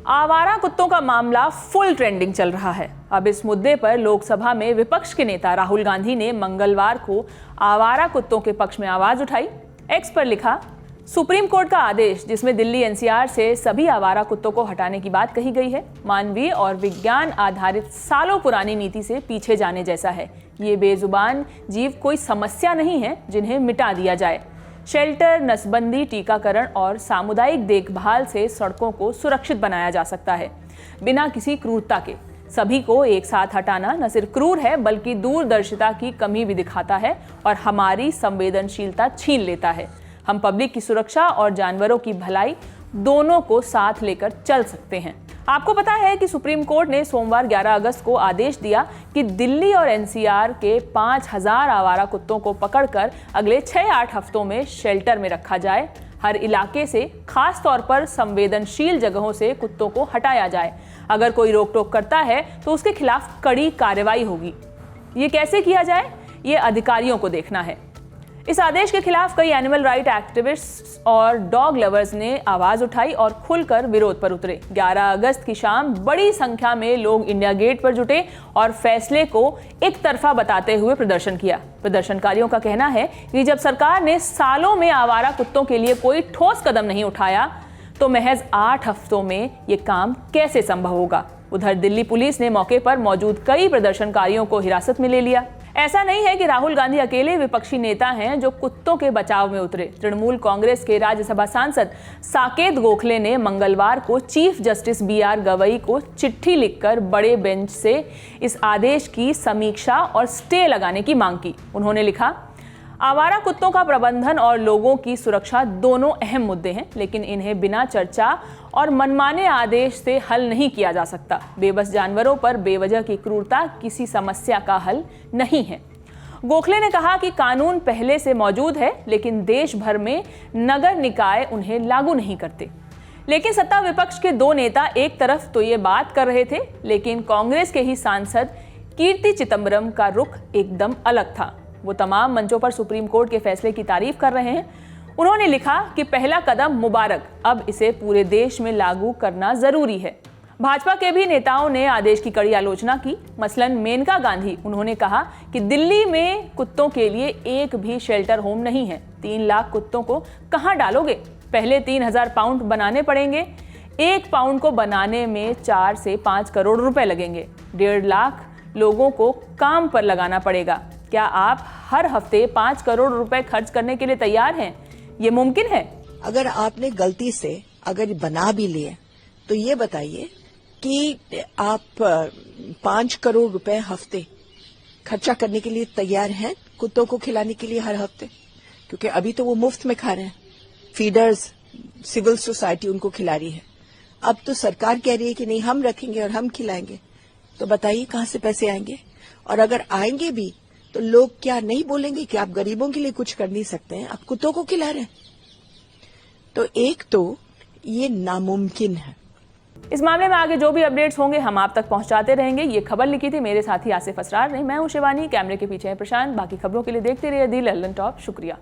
आवारा कुत्तों का मामला फुल ट्रेंडिंग चल रहा है। अब इस मुद्दे पर लोकसभा में विपक्ष के नेता राहुल गांधी ने मंगलवार को आवारा कुत्तों के पक्ष में आवाज उठाई। एक्स पर लिखा, सुप्रीम कोर्ट का आदेश जिसमें दिल्ली एनसीआर से सभी आवारा कुत्तों को हटाने की बात कही गई है, मानवीय और विज्ञान आधारित सालों पुरानी नीति से पीछे जाने जैसा है। ये बेजुबान जीव कोई समस्या नहीं है जिन्हें मिटा दिया जाए। शेल्टर, नसबंदी, टीकाकरण और सामुदायिक देखभाल से सड़कों को सुरक्षित बनाया जा सकता है, बिना किसी क्रूरता के। सभी को एक साथ हटाना न सिर्फ क्रूर है बल्कि दूरदर्शिता की कमी भी दिखाता है और हमारी संवेदनशीलता छीन लेता है। हम पब्लिक की सुरक्षा और जानवरों की भलाई दोनों को साथ लेकर चल सकते हैं। आपको पता है कि सुप्रीम कोर्ट ने सोमवार 11 अगस्त को आदेश दिया कि दिल्ली और एनसीआर के 5000 आवारा कुत्तों को पकड़कर अगले 6-8 हफ्तों में शेल्टर में रखा जाए। हर इलाके से, खास तौर पर संवेदनशील जगहों से कुत्तों को हटाया जाए। अगर कोई रोक टोक करता है तो उसके खिलाफ कड़ी कार्रवाई होगी। ये कैसे किया जाए, ये अधिकारियों को देखना है। इस आदेश के खिलाफ कई एनिमल राइट एक्टिविस्ट्स और डॉग लवर्स ने आवाज उठाई और खुलकर विरोध पर उतरे। 11 अगस्त की शाम बड़ी संख्या में लोग इंडिया गेट पर जुटे और फैसले को एक तरफा बताते हुए प्रदर्शन किया। प्रदर्शनकारियों का कहना है कि जब सरकार ने सालों में आवारा कुत्तों के लिए कोई ठोस कदम नहीं उठाया तो महज 8 हफ्तों में ये काम कैसे संभव होगा। उधर दिल्ली पुलिस ने मौके पर मौजूद कई प्रदर्शनकारियों को हिरासत में ले लिया। ऐसा नहीं है कि राहुल गांधी अकेले विपक्षी नेता हैं जो कुत्तों के बचाव में उतरे। तृणमूल कांग्रेस के राज्यसभा सांसद साकेत गोखले ने मंगलवार को चीफ जस्टिस BR गवई को चिट्ठी लिखकर बड़े बेंच से इस आदेश की समीक्षा और स्टे लगाने की मांग की। उन्होंने लिखा, आवारा कुत्तों का प्रबंधन और लोगों की सुरक्षा दोनों अहम मुद्दे हैं, लेकिन इन्हें बिना चर्चा और मनमाने आदेश से हल नहीं किया जा सकता। बेबस जानवरों पर बेवजह की क्रूरता किसी समस्या का हल नहीं है। गोखले ने कहा कि कानून पहले से मौजूद है, लेकिन देश भर में नगर निकाय उन्हें लागू नहीं करते। लेकिन सत्ता विपक्ष के दो नेता एक तरफ तो ये बात कर रहे थे, लेकिन कांग्रेस के ही सांसद कीर्ति चिदंबरम का रुख एकदम अलग था। वो तमाम मंचों पर सुप्रीम कोर्ट के फैसले की तारीफ कर रहे हैं। उन्होंने लिखा कि पहला कदम मुबारक, अब इसे पूरे देश में लागू करना जरूरी है। भाजपा के भी नेताओं ने आदेश की कड़ी आलोचना की। मसलन मेनका गांधी, उन्होंने कहा कि दिल्ली में कुत्तों के लिए एक भी शेल्टर होम नहीं है। 3 लाख कुत्तों को कहां डालोगे? पहले 3000 पाउंड बनाने पड़ेंगे। 1 पाउंड को बनाने में 4 से 5 करोड़ रुपए लगेंगे। 1.5 लाख लोगों को काम पर लगाना पड़ेगा। क्या आप हर हफ्ते 5 करोड़ रुपए खर्च करने के लिए तैयार हैं? ये मुमकिन है? अगर आपने गलती से अगर बना भी लिए तो ये बताइए कि आप 5 करोड़ रुपए हफ्ते खर्चा करने के लिए तैयार हैं कुत्तों को खिलाने के लिए हर हफ्ते? क्योंकि अभी तो वो मुफ्त में खा रहे हैं, फीडर्स, सिविल सोसाइटी उनको खिला रही है। अब तो सरकार कह रही है कि नहीं, हम रखेंगे और हम खिलाएंगे। तो बताइए कहां से पैसे आएंगे? और अगर आएंगे भी तो लोग क्या नहीं बोलेंगे कि आप गरीबों के लिए कुछ कर नहीं सकते हैं, आप कुत्तों को खिला रहे हैं? तो एक तो ये नामुमकिन है। इस मामले में आगे जो भी अपडेट्स होंगे हम आप तक पहुंचाते रहेंगे। ये खबर लिखी थी मेरे साथी आसिफ असरार ने। मैं हूं शिवानी, कैमरे के पीछे है प्रशांत। बाकी खबरों के लिए देखते रहिए दी लल्लन टॉप। शुक्रिया।